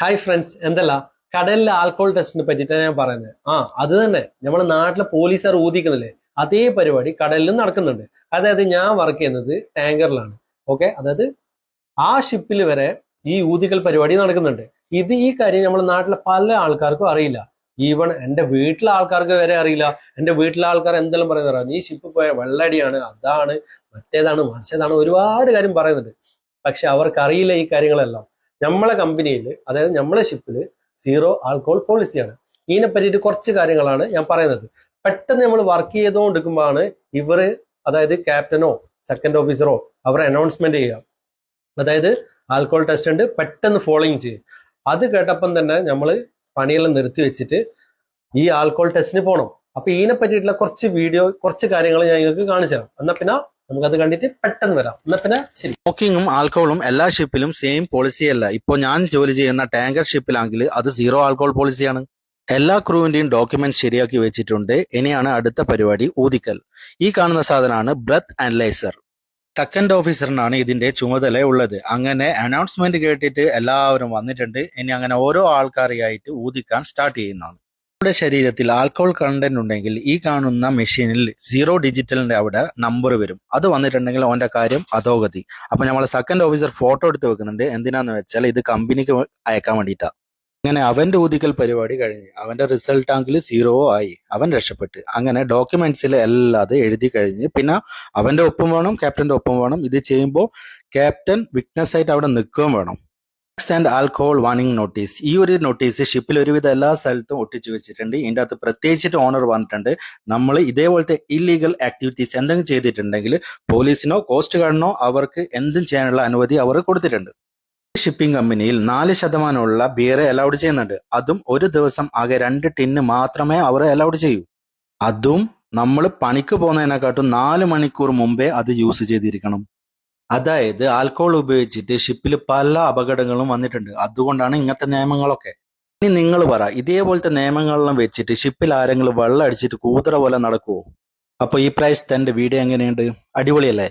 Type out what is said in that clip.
Hi friends, എന്തല്ല കടലിലെ alcohol ടെസ്റ്റിനെ പറ്റിയിട്ടാണ് ഞാൻ പറയുന്നത്. അത് തന്നെ നമ്മളെ നാട്ടിലെ പോലീസുകാർ ഊതിക്കുന്നില്ലേ, അതേ പരിപാടി കടലിലും നടക്കുന്നുണ്ട്. അതായത് ഞാൻ വർക്ക് ചെയ്യുന്നത് ടാങ്കറിലാണ്. ഓക്കെ, അതായത് ആ ഷിപ്പിൽ വരെ ഈ ഊതിക്കൽ പരിപാടി നടക്കുന്നുണ്ട്. ഈ കാര്യം നമ്മുടെ നാട്ടിലെ പല ആൾക്കാർക്കും അറിയില്ല. ഈവൺ എന്റെ വീട്ടിലെ ആൾക്കാർക്ക് വരെ അറിയില്ല. എന്റെ വീട്ടിലെ ആൾക്കാർ എന്തെല്ലാം പറയുന്നത്, ഈ ഷിപ്പ് പോയ വെള്ളടിയാണ്, അതാണ്, മറ്റേതാണ്, മറിച്ചതാണ്, ഒരുപാട് കാര്യം പറയുന്നുണ്ട്. പക്ഷെ അവർക്കറിയില്ല ഈ കാര്യങ്ങളെല്ലാം. നമ്മളെ കമ്പനിയിൽ, അതായത് നമ്മളെ ഷിപ്പിൽ സീറോ ആൽക്കോഹോൾ പോളിസിയാണ്. ഇതിനെ പറ്റിയിട്ട് കുറച്ച് കാര്യങ്ങളാണ് ഞാൻ പറയുന്നത്. പെട്ടെന്ന് നമ്മൾ വർക്ക് ചെയ്തുകൊണ്ടിരിക്കുമ്പോഴാണ് ഇവർ, അതായത് ക്യാപ്റ്റനോ സെക്കൻഡ് ഓഫീസറോ, അവർ അനൗൺസ്മെന്റ് ചെയ്യുക, അതായത് ആൽക്കോഹോൾ ടെസ്റ്റ് ഉണ്ട്, പെട്ടെന്ന് ഫോളോയിങ് ചെയ്യും. അത് കേട്ടപ്പം തന്നെ നമ്മൾ പണിയെല്ലാം നിർത്തി വെച്ചിട്ട് ഈ ആൽക്കോഹോൾ ടെസ്റ്റിന് പോകണം. അപ്പൊ ഇതിനെ പറ്റിയിട്ടുള്ള കുറച്ച് കാര്യങ്ങൾ ഞാൻ നിങ്ങൾക്ക് കാണിച്ചു തരാം. എന്നാ പിന്നെ നമുക്കത് കണ്ടിട്ട് പെട്ടെന്ന് വരാം. എന്നാ പിന്നെ ശരി. സ്മോക്കിങ്ങും ആൽക്കഹോളും എല്ലാ ഷിപ്പിലും സെയിം പോളിസിയല്ല. ഇപ്പോൾ ഞാൻ ജോലി ചെയ്യുന്ന ടാങ്കർ ഷിപ്പിലാണെങ്കിൽ അത് സീറോ ആൽക്കഹോൾ പോളിസിയാണ്. എല്ലാ ക്രൂവിന്റെയും ഡോക്യുമെന്റ് ശരിയാക്കി വെച്ചിട്ടുണ്ട്. ഇനിയാണ് അടുത്ത പരിപാടി, ഊതിക്കൽ. ഈ കാണുന്ന സാധനമാണ് ബ്രത്ത് അനലൈസർ. സെക്കൻഡ് ഓഫീസറിനാണ് ഇതിന്റെ ചുമതല ഉള്ളത്. അങ്ങനെ അനൗൺസ്മെന്റ് കേട്ടിട്ട് എല്ലാവരും വന്നിട്ടുണ്ട്. ഇനി അങ്ങനെ ഓരോ ആൾക്കാരെയായിട്ട് ഊതിക്കാൻ സ്റ്റാർട്ട് ചെയ്യുന്നതാണ്. നമ്മുടെ ശരീരത്തിൽ ആൽക്കഹോൾ കണ്ടന്റ് ഉണ്ടെങ്കിൽ ഈ കാണുന്ന മെഷീനിൽ 0 ഡിജിറ്റലിന്റെ അവിടെ നമ്പർ വരും. അത് വന്നിട്ടുണ്ടെങ്കിൽ അവന്റെ കാര്യം അധോഗതി. അപ്പൊ നമ്മളെ സെക്കൻഡ് ഓഫീസർ ഫോട്ടോ എടുത്ത് വെക്കുന്നുണ്ട്. എന്തിനാന്ന് വെച്ചാൽ ഇത് കമ്പനിക്ക് അയക്കാൻ വേണ്ടിയിട്ടാ. അങ്ങനെ അവന്റെ ഊതിക്കൽ പരിപാടി കഴിഞ്ഞ് അവന്റെ റിസൾട്ട് ആണെങ്കിൽ 0 ആയി, അവൻ രക്ഷപ്പെട്ട്. അങ്ങനെ ഡോക്യുമെന്റ്സിൽ എല്ലാം എഴുതി കഴിഞ്ഞ് പിന്നെ അവന്റെ ഒപ്പം വേണം, ക്യാപ്റ്റന്റെ ഒപ്പം വേണം. ഇത് ചെയ്യുമ്പോൾ ക്യാപ്റ്റൻ വിറ്റ്നസ് ആയിട്ട് അവിടെ നിൽക്കുകയും വേണം. And alcohol warning notice. ഈ ഒരു നോട്ടീസ് ഷിപ്പിൽ ഒരുവിധ എല്ലാ സ്ഥലത്തും ഒട്ടിച്ചു വെച്ചിട്ടുണ്ട്. ഇതിൻ്റെ അകത്ത് പ്രത്യേകിച്ചിട്ട് ഓണർ പറഞ്ഞിട്ടുണ്ട്, നമ്മൾ ഇതേപോലത്തെ ഇല്ലീഗൽ ആക്ടിവിറ്റീസ് എന്തെങ്കിലും ചെയ്തിട്ടുണ്ടെങ്കിൽ പോലീസിനോ കോസ്റ്റ് ഗാർഡിനോ അവർക്ക് എന്തും ചെയ്യാനുള്ള അനുമതി അവർ കൊടുത്തിട്ടുണ്ട്. ഷിപ്പിംഗ് കമ്പനിയിൽ 4% ബിയർ അലൗഡ് ചെയ്യുന്നുണ്ട്. അതും ഒരു ദിവസം ആകെ 2 ടിന്ന് മാത്രമേ അവർ അലൗഡ് ചെയ്യൂ. അതും നമ്മൾ പണിക്ക് പോകുന്നതിനെക്കാട്ടും 4 മണിക്കൂർ മുമ്പേ അത് യൂസ് ചെയ്തിരിക്കണം. അതായത് ആൽക്കഹോൾ ഉപയോഗിച്ചിട്ട് ഷിപ്പിൽ പല അപകടങ്ങളും വന്നിട്ടുണ്ട്. അതുകൊണ്ടാണ് ഇങ്ങനത്തെ നിയമങ്ങളൊക്കെ. ഇനി നിങ്ങൾ പറ, ഇതേപോലത്തെ നിയമങ്ങളെല്ലാം വെച്ചിട്ട് ഷിപ്പിൽ ആരെങ്കിലും വെള്ളം അടിച്ചിട്ട് കൂതറ പോലെ നടക്കുവോ? അപ്പൊ ഈ പ്രാവശ്യത്തെ എന്റെ വീഡിയോ എങ്ങനെയുണ്ട്? അടിപൊളിയല്ലേ?